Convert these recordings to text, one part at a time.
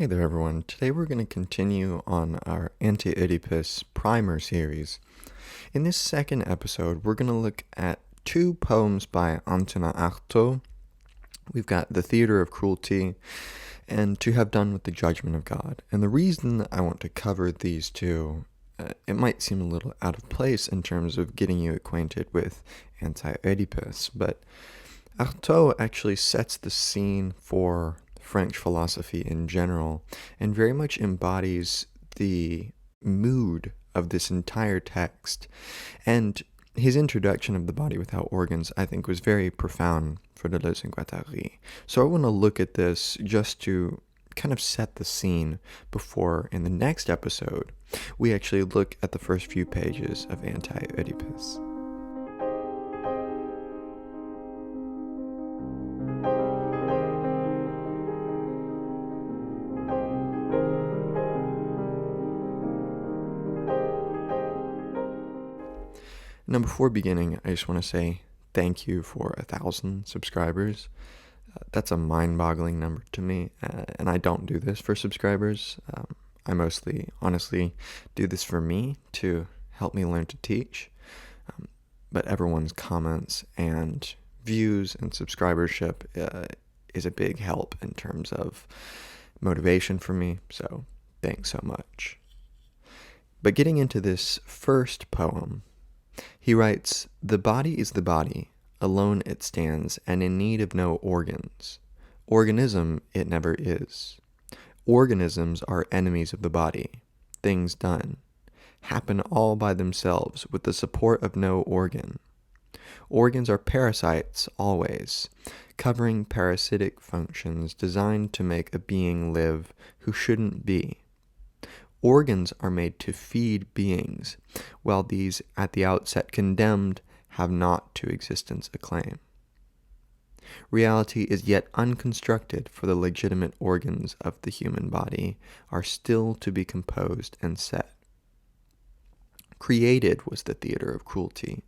Hey there, everyone. Today we're going to continue on our Anti-Oedipus primer series. In this second episode, we're going to look at two poems by Antonin Artaud. We've got The Theater of Cruelty and To Have Done with the Judgement of God. And the reason I want to cover these two, it might seem a little out of place in terms of getting you acquainted with Anti-Oedipus, but Artaud actually sets the scene for French philosophy in general and very much embodies the mood of this entire text. And his introduction of the body without organs, I think, was very profound for Deleuze and Guattari. So I want to look at this just to kind of set the scene before, in the next episode, we actually look at the first few pages of Anti-Oedipus. Now, before beginning, I just want to say thank you for 1,000 subscribers. That's a mind-boggling number to me, and I don't do this for subscribers. I mostly, honestly, do this for me to help me learn to teach. But everyone's comments and views and subscribership is a big help in terms of motivation for me, so thanks so much. But getting into this first poem, he writes, "The body is the body, alone it stands, and in need of no organs. Organism it never is. Organisms are enemies of the body. Things done happen all by themselves with the support of no organ. Organs are parasites always, covering parasitic functions designed to make a being live who shouldn't be. Organs are made to feed beings, while these at the outset condemned have not to existence a claim. Reality is yet unconstructed, for the legitimate organs of the human body are still to be composed and set. Created was the theater of cruelty,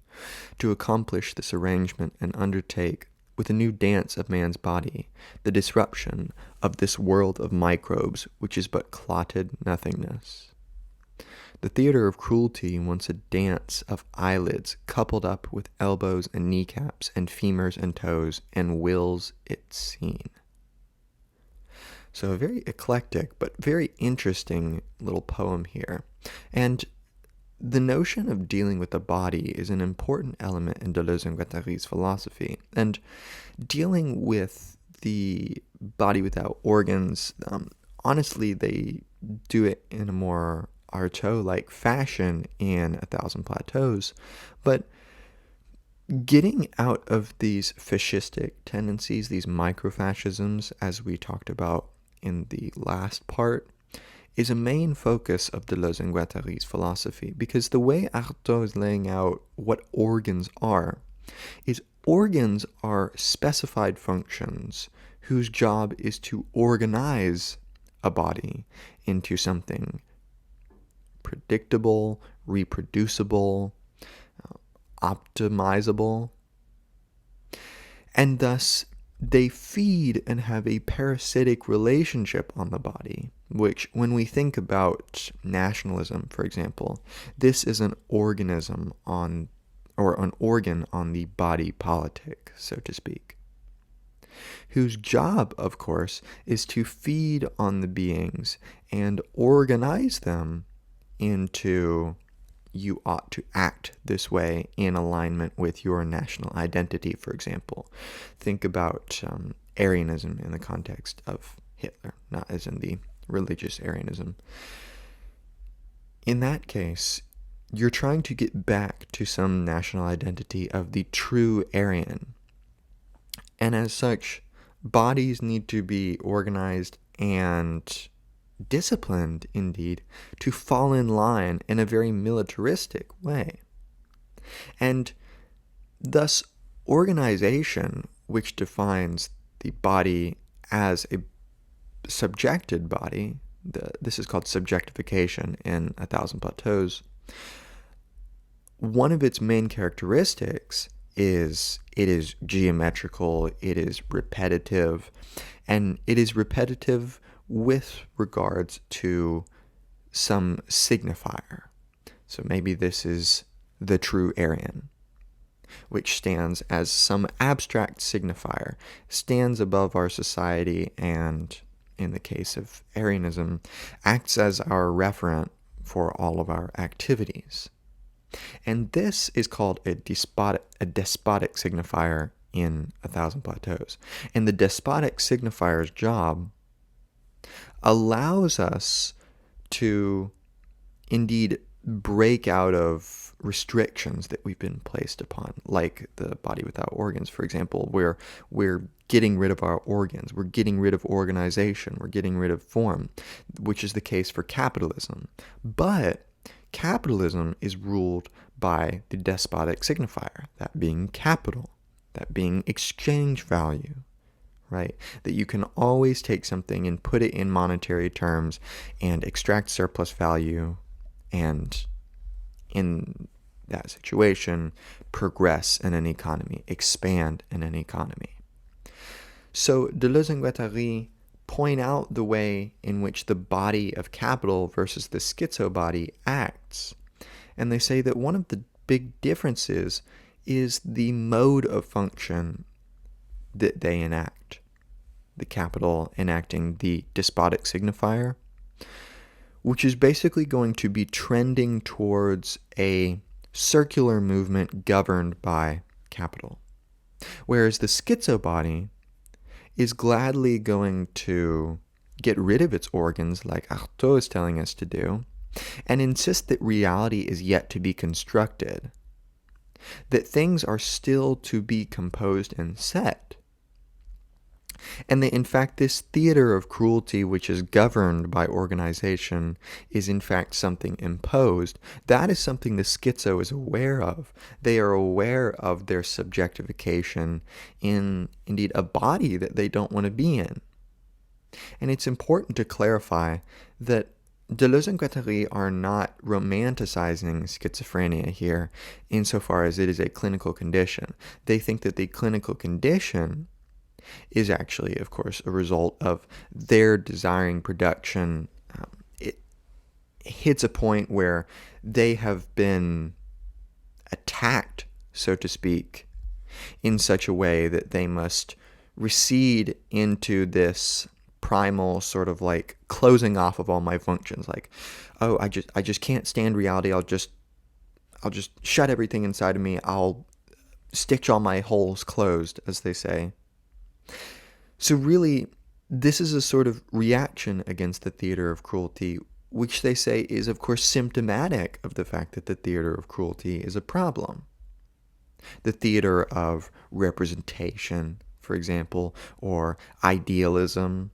to accomplish this arrangement and undertake, with a new dance of man's body, the disruption of this world of microbes which is but clotted nothingness. The theater of cruelty wants a dance of eyelids coupled up with elbows and kneecaps and femurs and toes, and wills it seen." So a very eclectic but very interesting little poem here. And the notion of dealing with the body is an important element in Deleuze and Guattari's philosophy. And dealing with the body without organs, honestly, they do it in a more Artaud-like fashion in Thousand Plateaus. But getting out of these fascistic tendencies, these microfascisms, as we talked about in the last part, is a main focus of Deleuze and Guattari's philosophy, because the way Artaud is laying out what organs are is organs are specified functions whose job is to organize a body into something predictable, reproducible, optimizable, and thus they feed and have a parasitic relationship on the body, which, when we think about nationalism, for example, this is an organism on, or an organ on the body politic, so to speak, whose job, of course, is to feed on the beings and organize them into, you ought to act this way in alignment with your national identity, for example. Think about Aryanism in the context of Hitler, not as in the religious Aryanism. In that case, you're trying to get back to some national identity of the true Aryan. And as such, bodies need to be organized and disciplined, indeed, to fall in line in a very militaristic way. And thus, organization, which defines the body as a subjected body, this is called subjectification in A Thousand Plateaus, one of its main characteristics is it is geometrical, it is repetitive, and it is repetitive with regards to some signifier. So maybe this is the true Aryan, which stands as some abstract signifier, stands above our society, and, in the case of Aryanism, acts as our referent for all of our activities. And this is called a despotic signifier in A Thousand Plateaus. And the despotic signifier's job allows us to indeed break out of restrictions that we've been placed upon, like the body without organs, for example, where we're getting rid of our organs, we're getting rid of organization, we're getting rid of form, which is the case for capitalism. But capitalism is ruled by the despotic signifier, that being capital, that being exchange value, right? That you can always take something and put it in monetary terms and extract surplus value, and in that situation, progress in an economy, expand in an economy. So Deleuze and Guattari point out the way in which the body of capital versus the schizo body acts. And they say that one of the big differences is the mode of function that they enact. The capital enacting the despotic signifier, which is basically going to be trending towards a circular movement governed by capital. Whereas the schizo body is gladly going to get rid of its organs, like Artaud is telling us to do, and insist that reality is yet to be constructed, that things are still to be composed and set, and that in fact this theater of cruelty, which is governed by organization, is in fact something imposed. That is something the schizo is aware of. They are aware of their subjectification in, indeed, a body that they don't want to be in. And it's important to clarify that Deleuze and Guattari are not romanticizing schizophrenia here insofar as it is a clinical condition. They think that the clinical condition is actually, of course, a result of their desiring production. It hits a point where they have been attacked, so to speak, in such a way that they must recede into this primal sort of like closing off of all my functions. Like, oh, I just can't stand reality. I'll just shut everything inside of me. I'll stitch all my holes closed, as they say. So really, this is a sort of reaction against the theater of cruelty, which they say is, of course, symptomatic of the fact that the theater of cruelty is a problem. The theater of representation, for example, or idealism,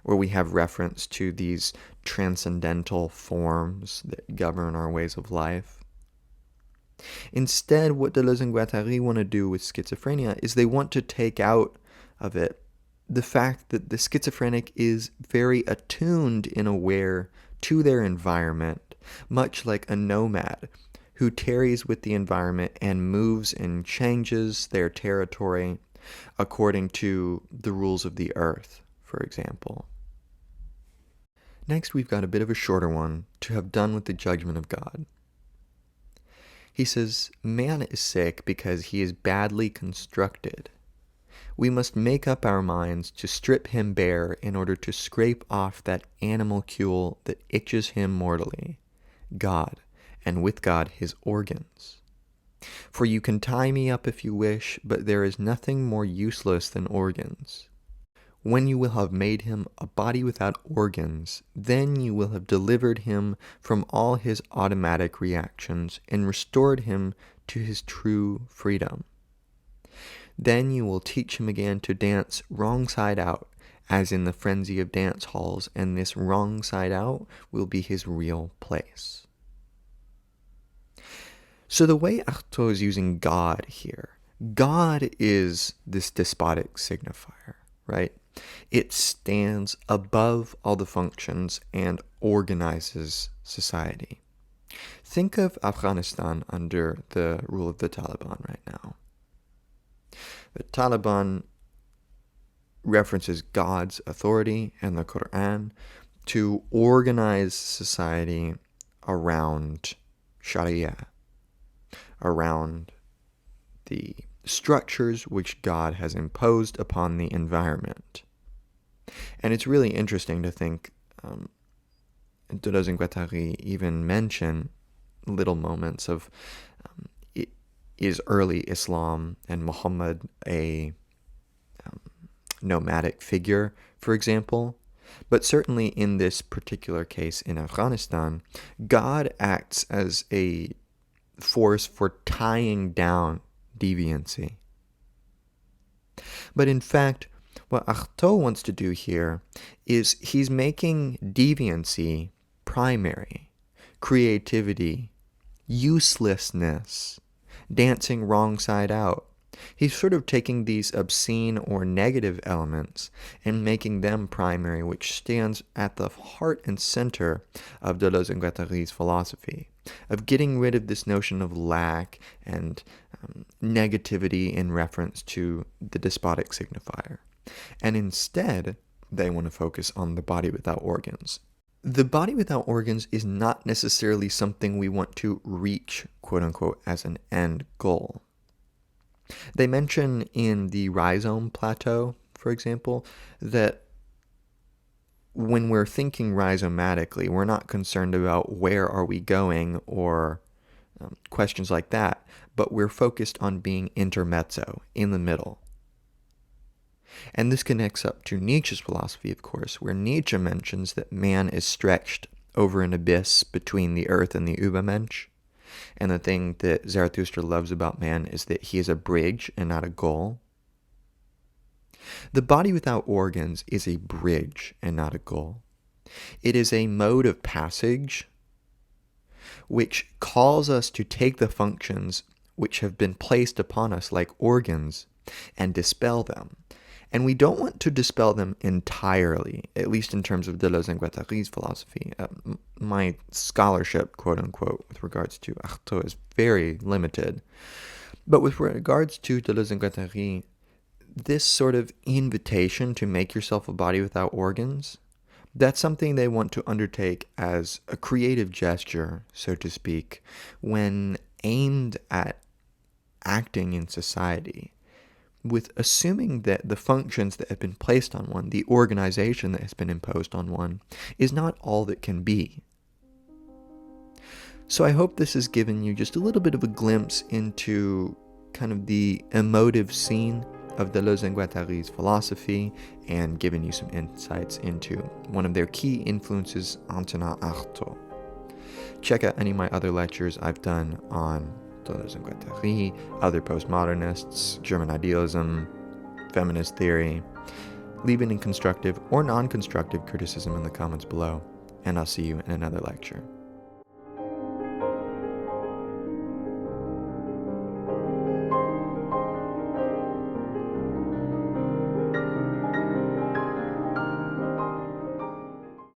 where we have reference to these transcendental forms that govern our ways of life. Instead, what Deleuze and Guattari want to do with schizophrenia is they want to take out of it the fact that the schizophrenic is very attuned and aware to their environment, much like a nomad who tarries with the environment and moves and changes their territory according to the rules of the earth, for example. Next, we've got a bit of a shorter one to have done with the Judgement of God. He says, man is sick because he is badly constructed. We must make up our minds to strip him bare in order to scrape off that animalcule that itches him mortally, God, and with God his organs. For you can tie me up if you wish, but there is nothing more useless than organs. When you will have made him a body without organs, then you will have delivered him from all his automatic reactions and restored him to his true freedom. Then you will teach him again to dance wrong side out, as in the frenzy of dance halls, and this wrong side out will be his real place. So the way Artaud is using God here, God is this despotic signifier, right? It stands above all the functions and organizes society. Think of Afghanistan under the rule of the Taliban right now. The Taliban references God's authority and the Quran to organize society around Sharia, around the structures which God has imposed upon the environment. And it's really interesting to think, Deleuze and Guattari even mention little moments of, is early Islam and Muhammad a nomadic figure, for example? But certainly in this particular case in Afghanistan, God acts as a force for tying down deviancy. But in fact, what Artaud wants to do here is he's making deviancy primary, creativity, uselessness, dancing wrong side out. He's sort of taking these obscene or negative elements and making them primary, which stands at the heart and center of Deleuze and Guattari's philosophy, of getting rid of this notion of lack and negativity in reference to the despotic signifier. And instead, they want to focus on the body without organs. The body without organs is not necessarily something we want to reach, quote unquote, as an end goal. They mention in the rhizome plateau, for example, that when we're thinking rhizomatically, we're not concerned about where are we going or questions like that, but we're focused on being intermezzo, in the middle. And this connects up to Nietzsche's philosophy, of course, where Nietzsche mentions that man is stretched over an abyss between the earth and the Übermensch. And the thing that Zarathustra loves about man is that he is a bridge and not a goal. The body without organs is a bridge and not a goal. It is a mode of passage which calls us to take the functions which have been placed upon us like organs and dispel them. And we don't want to dispel them entirely, at least in terms of Deleuze and Guattari's philosophy. My scholarship, quote unquote, with regards to Artaud is very limited. But with regards to Deleuze and Guattari, this sort of invitation to make yourself a body without organs, that's something they want to undertake as a creative gesture, so to speak, when aimed at acting in society, with assuming that the functions that have been placed on one, the organization that has been imposed on one, is not all that can be. So I hope this has given you just a little bit of a glimpse into kind of the emotive scene of Deleuze and Guattari's philosophy, and given you some insights into one of their key influences, Antonin Artaud. Check out any of my other lectures I've done on Deleuze and Guattari, other postmodernists, German idealism, feminist theory. Leave any constructive or non-constructive criticism in the comments below, and I'll see you in another lecture.